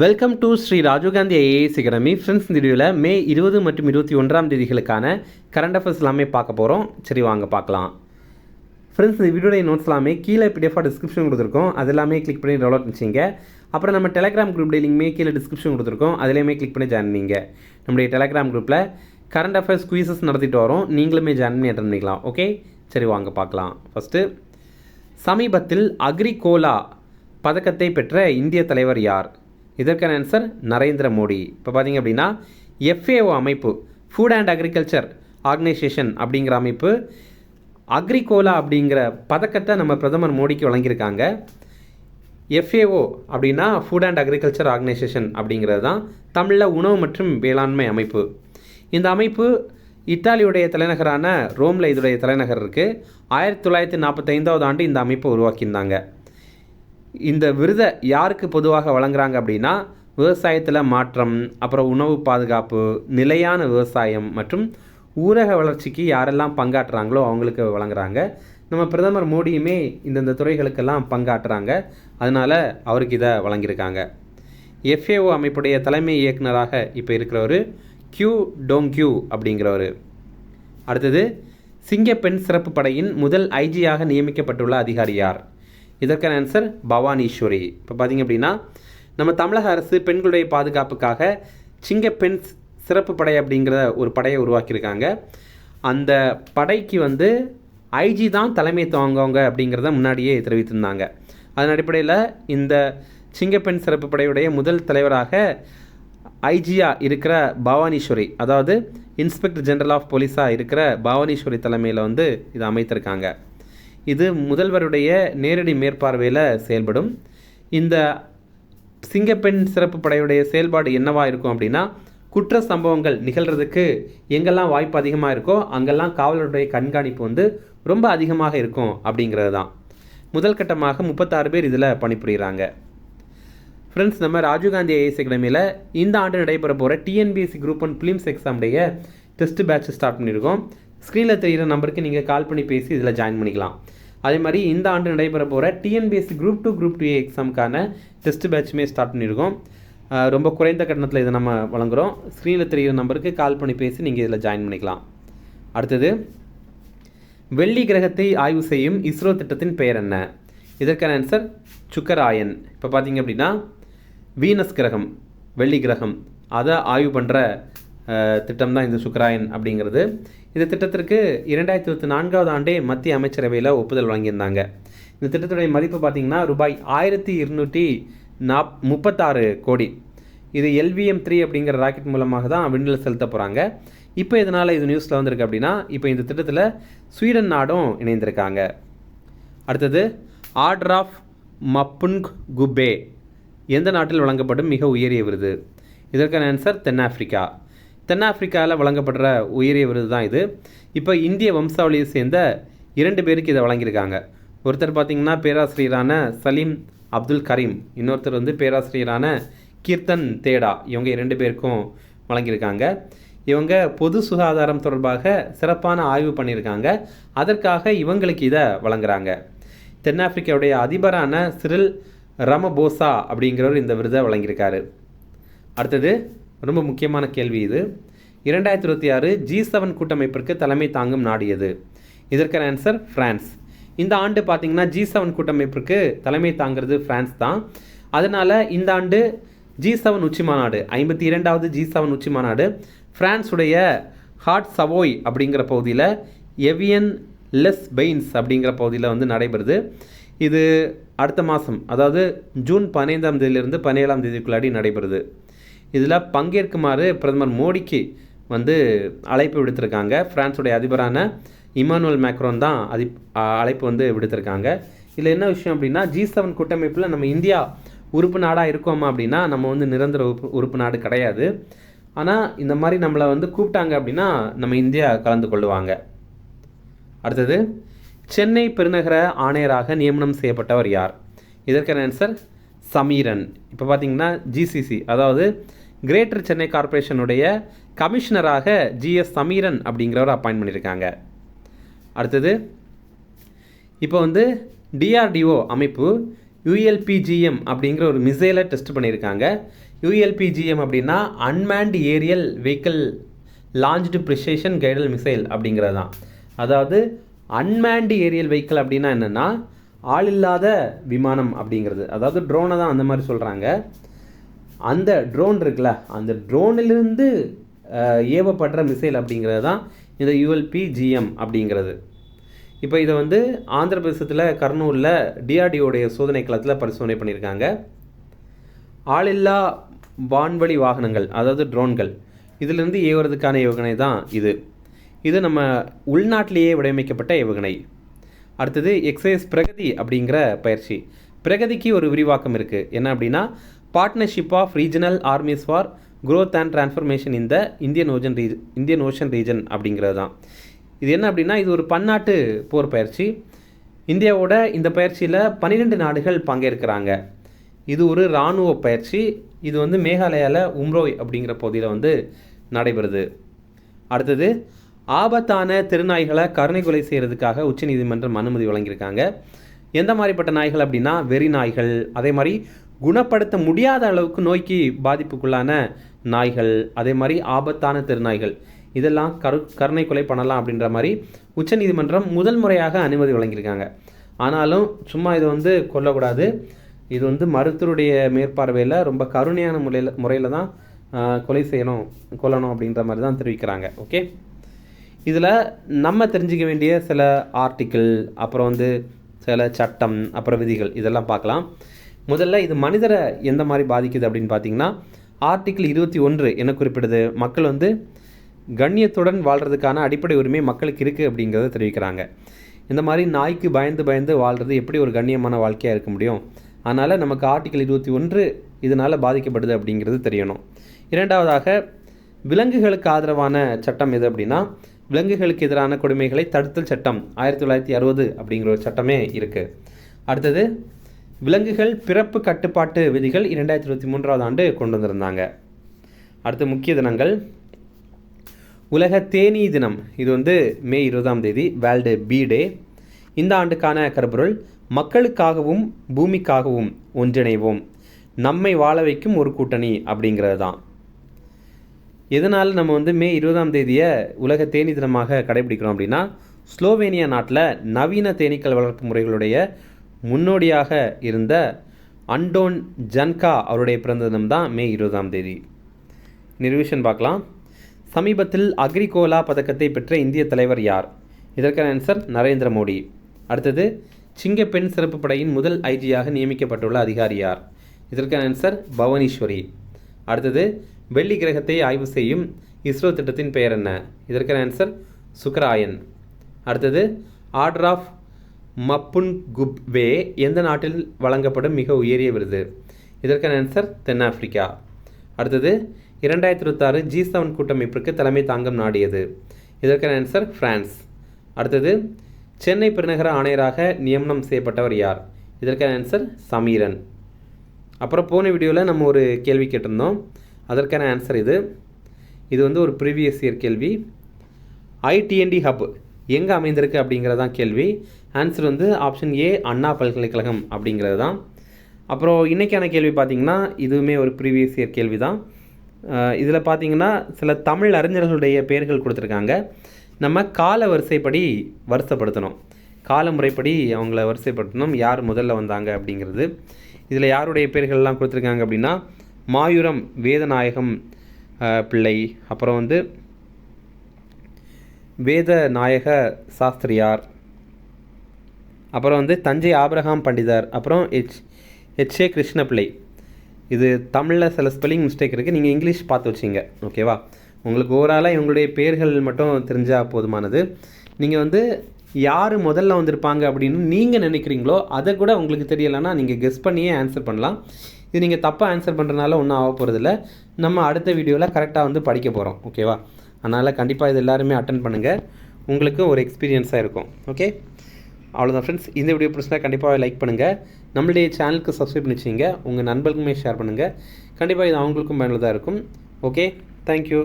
Welcome to Sri Rajiv Gandhi IAS academy. Friends, இந்த வீடியோவில் மே 20 மற்றும் 21 தேதிகளுக்கான கரண்ட் அஃபேர்ஸ் எல்லாமே பார்க்க போகிறோம். சரி, வாங்க பார்க்கலாம். ஃப்ரெண்ட்ஸ், இந்த வீடியோடைய நோட்ஸ் எல்லாமே கீழே பிடிஎஃபாக டிஸ்கிரிப்ஷன் கொடுத்துருக்கோம். அது எல்லாமே கிளிக் பண்ணி டவுன்லோட் பண்ணிச்சிங்க. அப்புறம் நம்ம டெலிகிராம் குரூப் லிங்க்மே கீழே டிஸ்கிரிப்ஷன் கொடுத்துருக்கோம். அதிலேயுமே கிளிக் பண்ணி ஜாயின் பண்ணிங்க. நம்முடைய டெலிகிராம் குரூப்பில் கரண்ட் அஃபேர்ஸ் குயிசஸ் நடத்திட்டு வரோம். நீங்களுமே ஜாயின் பண்ணி அட்டன் பண்ணிக்கலாம். ஓகே, சரி வாங்க பார்க்கலாம். ஃபஸ்ட்டு, சமீபத்தில் அக்ரிகோலா பதக்கத்தை பெற்ற இந்திய தலைவர் யார்? இதற்கான ஆன்சர் நரேந்திர மோடி. இப்போ பார்த்தீங்க அப்படின்னா FAO அமைப்பு, ஃபுட் அண்ட் அக்ரிகல்ச்சர் ஆர்கனைசேஷன் அப்படிங்கிற அமைப்பு அக்ரிகோலா அப்படிங்கிற பதக்கத்தை நம்ம பிரதமர் மோடிக்கு வழங்கியிருக்காங்க. FAO அப்படின்னா ஃபுட் அண்ட் அக்ரிகல்ச்சர் ஆர்கனைசேஷன் அப்படிங்கிறது தான் தமிழில் உணவு மற்றும் வேளாண்மை அமைப்பு. இந்த அமைப்பு இத்தாலியுடைய தலைநகரான ரோமில் இதோடைய தலைநகர் இருக்குது. 1945 ஆண்டு இந்த அமைப்பை உருவாக்கியிருந்தாங்க. இந்த விருதை யாருக்கு பொதுவாக வழங்குறாங்க அப்படின்னா, விவசாயத்தில் மாற்றம், அப்புறம் உணவு பாதுகாப்பு, நிலையான விவசாயம் மற்றும் ஊரக வளர்ச்சிக்கு யாரெல்லாம் பங்காற்றுறாங்களோ அவங்களுக்கு வழங்குறாங்க. நம்ம பிரதமர் மோடியுமே இந்தந்த துறைகளுக்கெல்லாம் பங்காற்றுறாங்க. அதனால் அவருக்கு இதை வழங்கியிருக்காங்க. FAO அமைப்புடைய தலைமை இயக்குநராக இப்போ இருக்கிறவர் கியூ டோங்க்யூ அப்படிங்கிறவர். அடுத்தது, சிங்கப்பெண் சிறப்பு படையின் முதல் IGயாக நியமிக்கப்பட்டுள்ள அதிகாரி யார்? இதற்கான ஆன்சர் பவானீஸ்வரி. இப்போ பார்த்திங்க அப்படின்னா, நம்ம தமிழக அரசு பெண்களுடைய பாதுகாப்புக்காக சிங்கப்பெண் சிறப்பு படை அப்படிங்கிற ஒரு படையை உருவாக்கியிருக்காங்க. அந்த படைக்கு IG தான் தலைமை தாங்குவாங்க அப்படிங்கிறத முன்னாடியே தெரிவித்திருந்தாங்க. அதன் அடிப்படையில் இந்த சிங்கப்பெண் சிறப்பு படையுடைய முதல் தலைவராக IGயாக இருக்கிற பவானீஸ்வரி, அதாவது இன்ஸ்பெக்டர் ஜெனரல் ஆஃப் போலீஸாக இருக்கிற பவானீஸ்வரி தலைமையில் இதை அமைத்திருக்காங்க. இது முதல்வருடைய நேரடி மேற்பார்வையில் செயல்படும். இந்த சிங்கப்பெண் சிறப்பு படையுடைய செயல்பாடு என்னவாக இருக்கும் அப்படின்னா, குற்ற சம்பவங்கள் நிகழ்கிறதுக்கு எங்கெல்லாம் வாய்ப்பு அதிகமாக இருக்கோ அங்கெல்லாம் காவலருடைய கண்காணிப்பு ரொம்ப அதிகமாக இருக்கும் அப்படிங்கிறது தான். முதல் கட்டமாக 36 பேர் இதில் பணிபுரிகிறாங்க. ஃப்ரெண்ட்ஸ், நம்ம ராஜீவ்காந்தி ஐஏஎஸ் அகாடமியில் இந்த ஆண்டு நடைபெற போகிற TNPSC குரூப் 1 பிலிம்ஸ் எக்ஸாமுடைய டெஸ்ட் பேட்ச் ஸ்டார்ட் பண்ணியிருக்கோம். ஸ்க்ரீனில் தெரிகிற நம்பருக்கு நீங்கள் கால் பண்ணி பேசி இதில் ஜாயின் பண்ணிக்கலாம். அதே மாதிரி இந்த ஆண்டு நடைபெற போகிற TNPSC குரூப் 2 குரூப் 2A எக்ஸாமுக்கான டெஸ்ட் பேட்சுமே ஸ்டார்ட் பண்ணியிருக்கோம். ரொம்ப குறைந்த கட்டணத்தில் இதை நம்ம வழங்குகிறோம். ஸ்க்ரீனில் தெரிகிற நம்பருக்கு கால் பண்ணி பேசி நீங்கள் இதில் ஜாயின் பண்ணிக்கலாம். அடுத்தது, வெள்ளி கிரகத்தை ஆய்வு செய்யும் இஸ்ரோ திட்டத்தின் பெயர் என்ன? இதற்கான ஆன்சர் சுக்கராயன். இப்போ பார்த்தீங்க அப்படின்னா, வீனஸ் கிரகம், வெள்ளி கிரகம், அதை ஆய்வு பண்ணுற திட்டம் தான் இந்த சுக்கராயன் அப்படிங்கிறது. இந்த திட்டத்திற்கு 2024 ஆண்டே மத்திய அமைச்சரவையில் ஒப்புதல் வழங்கியிருந்தாங்க. இந்த திட்டத்துடைய மதிப்பு பார்த்திங்கன்னா ரூபாய் 1236 கோடி. இது LVM-3 அப்படிங்கிற ராக்கெட் மூலமாக தான் விண்ணில் செலுத்த போகிறாங்க. இப்போ இதனால் இது நியூஸில் வந்திருக்கு அப்படின்னா, இப்போ இந்த திட்டத்தில் ஸ்வீடன் நாடும் இணைந்திருக்காங்க. அடுத்தது, ஆர்டர் ஆஃப் மப்புங் குபே எந்த நாட்டில் வழங்கப்படும் மிக உயரிய விருது? இதற்கான ஆன்சர் தென்னாப்பிரிக்கா. தென்னாப்பிரிக்காவில் வழங்கப்படுற உயரிய விருது தான் இது. இப்போ இந்திய வம்சாவளியை சேர்ந்த 2 பேருக்கு இதை வழங்கியிருக்காங்க. ஒருத்தர் பார்த்திங்கன்னா பேராசிரியரான சலீம் அப்துல் கரீம், இன்னொருத்தர் பேராசிரியரான கீர்த்தன் தேடா. இவங்க 2 பேருக்கும் வழங்கியிருக்காங்க. இவங்க பொது சுகாதாரம் தொடர்பாக சிறப்பான ஆய்வு பண்ணியிருக்காங்க. அதற்காக இவங்களுக்கு இதை வழங்குறாங்க. தென்னாப்பிரிக்காவுடைய அதிபரான சிரில் ரமபோசா அப்படிங்கிறவர் இந்த விருதை வழங்கியிருக்காரு. அடுத்தது, ரொம்ப முக்கியமான கேள்வி இது. 2026 G7 கூட்டமைப்பிற்கு தலைமை தாங்கும் நாடு எது? இதற்கான ஆன்சர் பிரான்ஸ். இந்த ஆண்டு பார்த்திங்கன்னா G7 கூட்டமைப்பிற்கு தலைமை தாங்கிறது பிரான்ஸ் தான். அதனால் இந்த ஆண்டு G7 உச்சி மாநாடு, 52வது G7 உச்சி மாநாடு பிரான்ஸுடைய ஹாட் சவோய் அப்படிங்கிற பகுதியில் எவியன் லெஸ் பெயின்ஸ் அப்படிங்கிற பகுதியில் நடைபெறுது. இது அடுத்த மாதம், அதாவது ஜூன் 15ஆம் தேதியிலிருந்து 17ஆம் தேதிக்குள்ளாடி நடைபெறுது. இதில் பங்கேற்குமாறு பிரதமர் மோடிக்கு அழைப்பு விடுத்திருக்காங்க. பிரான்ஸுடைய அதிபரான இமானுவல் மேக்ரோன் தான் அழைப்பு விடுத்திருக்காங்க. இதில் என்ன விஷயம் அப்படின்னா, G7 கூட்டமைப்பில் நம்ம இந்தியா உறுப்பு நாடாக இருக்கோமா அப்படின்னா, நம்ம நிரந்தர உறுப்பு நாடு கிடையாது. ஆனால் இந்த மாதிரி நம்மளை கூப்பிட்டாங்க அப்படின்னா நம்ம இந்தியா கலந்து கொள்ளுவாங்க. அடுத்தது, சென்னை பெருநகர ஆணையராக நியமனம் செய்யப்பட்டவர் யார்? இதற்கான ஆன்சர் சமீரன். இப்போ பார்த்தீங்கன்னா GCC, அதாவது கிரேட்டர் சென்னை கார்பரேஷனுடைய கமிஷனராக GS சமீரன் அப்படிங்கிறவர் அப்பாயின்ட் பண்ணியிருக்காங்க. அடுத்தது, இப்போ DRDO அமைப்பு ULPGM அப்படிங்கிற ஒரு மிசைலை டெஸ்ட் பண்ணியிருக்காங்க. ULPGM அப்படின்னா unmanned aerial vehicle launched precision guided missile அப்படிங்கிறது தான். அதாவது அன்மேன்டு ஏரியல் வெஹிக்கிள் அப்படின்னா என்னென்னா ஆள் இல்லாத விமானம் அப்படிங்கிறது, அதாவது ட்ரோனை தான் அந்த மாதிரி சொல்கிறாங்க. அந்த ட்ரோன் இருக்குல்ல, அந்த ட்ரோனிலிருந்து ஏவப்படுற மிசைல் அப்படிங்கிறது தான் இந்த ULPGM அப்படிங்கிறது. இப்போ இதை வந்து ஆந்திர பிரதேசத்தில் கர்னூலில் DRDOடைய சோதனை களத்தில் பரிசோதனை பண்ணியிருக்காங்க. ஆளில்லா வான்வழி வாகனங்கள், அதாவது ட்ரோன்கள், இதிலிருந்து ஏவுறதுக்கான ஏவுகணை தான் இது நம்ம உள்நாட்டிலேயே வடிவமைக்கப்பட்ட ஏவுகணை. அடுத்தது எக்ஸைஸ் பிரகதி அப்படிங்கிற பயிற்சி. பிரகதிக்கு ஒரு விரிவாக்கம் இருக்குது. என்ன அப்படின்னா partnership of regional armies for growth and transformation இந்த இந்தியன் ஓஷன் ரீஜன் அப்படிங்கிறது தான். இது என்ன அப்படின்னா இது ஒரு பன்னாட்டு போர் பயிற்சி. இந்தியாவோட இந்த பயிற்சியில் 12 நாடுகள் பங்கேற்கிறாங்க. இது ஒரு இராணுவ பயிற்சி. இது வந்து மேகாலயாவில் உம்ரோய் அப்படிங்கிற பகுதியில் வந்து நடைபெறுது. அடுத்தது ஆபத்தான தெருநாய்களை கருணை கொலை செய்கிறதுக்காக உச்சநீதிமன்றம் அனுமதி வழங்கியிருக்காங்க. எந்த மாதிரிப்பட்ட நாய்கள் அப்படின்னா வெறி நாய்கள், அதே மாதிரி குணப்படுத்த முடியாத அளவுக்கு நோய்க்கு பாதிப்புக்குள்ளான நாய்கள், அதே மாதிரி ஆபத்தான தெருநாய்கள், இதெல்லாம் கருணை கொலை பண்ணலாம் அப்படின்ற மாதிரி உச்சநீதிமன்றம் முதல் முறையாக அனுமதி வழங்கியிருக்காங்க. ஆனாலும் சும்மா இதை வந்து கொல்லக்கூடாது, இது வந்து மருத்துவருடைய மேற்பார்வையில் ரொம்ப கருணையான முறையில் தான் கொல்லணும் அப்படின்ற மாதிரி தான் தெரிவிக்கிறாங்க. ஓகே, இதில் நம்ம தெரிஞ்சிக்க வேண்டிய சில ஆர்டிக்கிள், அப்புறம் வந்து சில சட்டம், அப்புறம் விதிகள், இதெல்லாம் பார்க்கலாம். முதல்ல இது மனிதரை எந்த மாதிரி பாதிக்குது அப்படின்னு பார்த்தீங்கன்னா ஆர்டிக்கிள் 21 என்ன குறிப்பிடுது, மக்கள் வந்து கண்ணியத்துடன் வாழ்கிறதுக்கான அடிப்படை உரிமை மக்களுக்கு இருக்குது அப்படிங்கிறத தெரிவிக்கிறாங்க. இந்த மாதிரி நாய்க்கு பயந்து வாழ்கிறது எப்படி ஒரு கண்ணியமான வாழ்க்கையாக இருக்க முடியும்? அதனால் நமக்கு ஆர்டிக்கிள் 21 இதனால் பாதிக்கப்படுது அப்படிங்கிறது தெரியணும். இரண்டாவதாக விலங்குகளுக்கு ஆதரவான சட்டம் எது அப்படின்னா விலங்குகளுக்கு எதிரான கொடுமைகளை தடுத்தல் சட்டம் 1960 அப்படிங்கிற ஒரு சட்டமே இருக்குது. அடுத்தது விலங்குகள் பிறப்பு கட்டுப்பாட்டு விதிகள் 2023 ஆண்டு கொண்டு வந்திருந்தாங்க. அடுத்து முக்கிய தினங்கள், உலக தேனீ தினம், இது வந்து மே 20 வேர்ல்டு பீ டே. இந்த ஆண்டுக்கான கருப்பொருள் மக்களுக்காகவும் பூமிக்காகவும் ஒன்றிணைவோம், நம்மை வாழ வைக்கும் ஒரு கூட்டணி அப்படிங்கிறது தான். எதனால் நம்ம வந்து மே 20 உலக தேனீ தினமாக கடைபிடிக்கிறோம் அப்படின்னா ஸ்லோவேனியா நாட்டில் நவீன தேனீக்கள் வளர்ப்பு முறைகளுடைய முன்னோடியாக இருந்த அண்டோன் ஜன்கா அவருடைய பிறந்த தினம் தான் மே 20 நிர்விஷன் பார்க்கலாம். சமீபத்தில் அக்ரிகோலா பதக்கத்தை பெற்ற இந்திய தலைவர் யார்? இதற்கான ஆன்சர் நரேந்திர மோடி. அடுத்தது சிங்கப்பெண் சிறப்பு படையின் முதல் ஐஜியாக நியமிக்கப்பட்டுள்ள அதிகாரி யார்? இதற்கான ஆன்சர் பவனீஸ்வரி. அடுத்தது வெள்ளி கிரகத்தை ஆய்வு செய்யும் இஸ்ரோ திட்டத்தின் பெயர் என்ன? இதற்கான ஆன்சர் சுக்கராயன். அடுத்தது ஆர்டர் ஆஃப் மப்புன்குப்வே எந்த நாட்டில் வழங்கப்படும் மிக உயரிய விருது? இதற்கான ஆன்சர் தென்னாப்பிரிக்கா. அடுத்தது 2026 G7 கூட்டமைப்பிற்கு தலைமை தாங்கும் நாடு எது? இதற்கான ஆன்சர் பிரான்ஸ். அடுத்தது சென்னை பெருநகர ஆணையராக நியமனம் செய்யப்பட்டவர் யார்? இதற்கான ஆன்சர் சமீரன். அப்புறம் போன வீடியோவில் நம்ம ஒரு கேள்வி கேட்டிருந்தோம், அதற்கான ஆன்சர் இது வந்து ஒரு ப்ரீவியஸ் இயர் கேள்வி. ITND ஹப் எங்கே அமைந்திருக்கு அப்படிங்கிறதான் கேள்வி. ஆன்சர் வந்து ஆப்ஷன் ஏ அண்ணா பல்கலைக்கழகம் அப்படிங்கிறது தான். அப்புறம் இன்றைக்கான கேள்வி பார்த்திங்கன்னா இதுவுமே ஒரு ப்ரீவியஸ் இயர் கேள்வி தான். இதில் பார்த்திங்கன்னா சில தமிழ் அறிஞர்களுடைய பெயர்கள் கொடுத்துருக்காங்க. நம்ம கால வரிசைப்படி வரிசைப்படுத்தணும், கால முறைப்படி அவங்கள வரிசைப்படுத்தணும், யார் முதல்ல வந்தாங்க அப்படிங்கிறது. இதில் யாருடைய பெயர்கள்லாம் கொடுத்துருக்காங்க அப்படின்னா மாயூரம் வேதநாயகம் பிள்ளை, அப்புறம் வந்து வேதநாயக சாஸ்திரியார், அப்புறம் வந்து தஞ்சை ஆபிரகாம் பண்டிதர், அப்புறம் HA கிருஷ்ணபிள்ளை. இது தமிழில் சில ஸ்பெல்லிங் மிஸ்டேக் இருக்குது, நீங்கள் இங்கிலீஷ் பார்த்து வச்சிங்க. ஓகேவா? உங்களுக்கு ஓவராலாக இவங்களுடைய பெயர்கள் மட்டும் தெரிஞ்சால் போதுமானது. நீங்கள் வந்து யார் முதல்ல வந்திருப்பாங்க அப்படின்னு நீங்கள் நினைக்கிறீங்களோ அதை கூட உங்களுக்கு தெரியலைன்னா நீங்கள் கெஸ் பண்ணியே ஆன்சர் பண்ணலாம். இது நீங்கள் தப்பாக ஆன்சர் பண்ணுறதுனால ஒன்றும் ஆக போகிறதில்ல. நம்ம அடுத்த வீடியோவில் கரெக்டாக வந்து படிக்க போகிறோம். ஓகேவா? அதனால் கண்டிப்பாக இது எல்லாருமே அட்டன் பண்ணுங்கள், உங்களுக்கு ஒரு எக்ஸ்பீரியன்ஸாக இருக்கும். ஓகே, அவ்வளோதான் ஃப்ரெண்ட்ஸ். இந்த வீடியோ பிடிச்சா கண்டிப்பாக லைக் பண்ணுங்கள், நம்மளுடைய சேனலுக்கு சப்ஸ்கிரைப் பண்ணி வச்சுங்க, உங்கள் நண்பர்களுக்குமே ஷேர் பண்ணுங்கள். கண்டிப்பாக இது அவங்களுக்கும் பயனுள்ளதாக இருக்கும். Okay, thank you.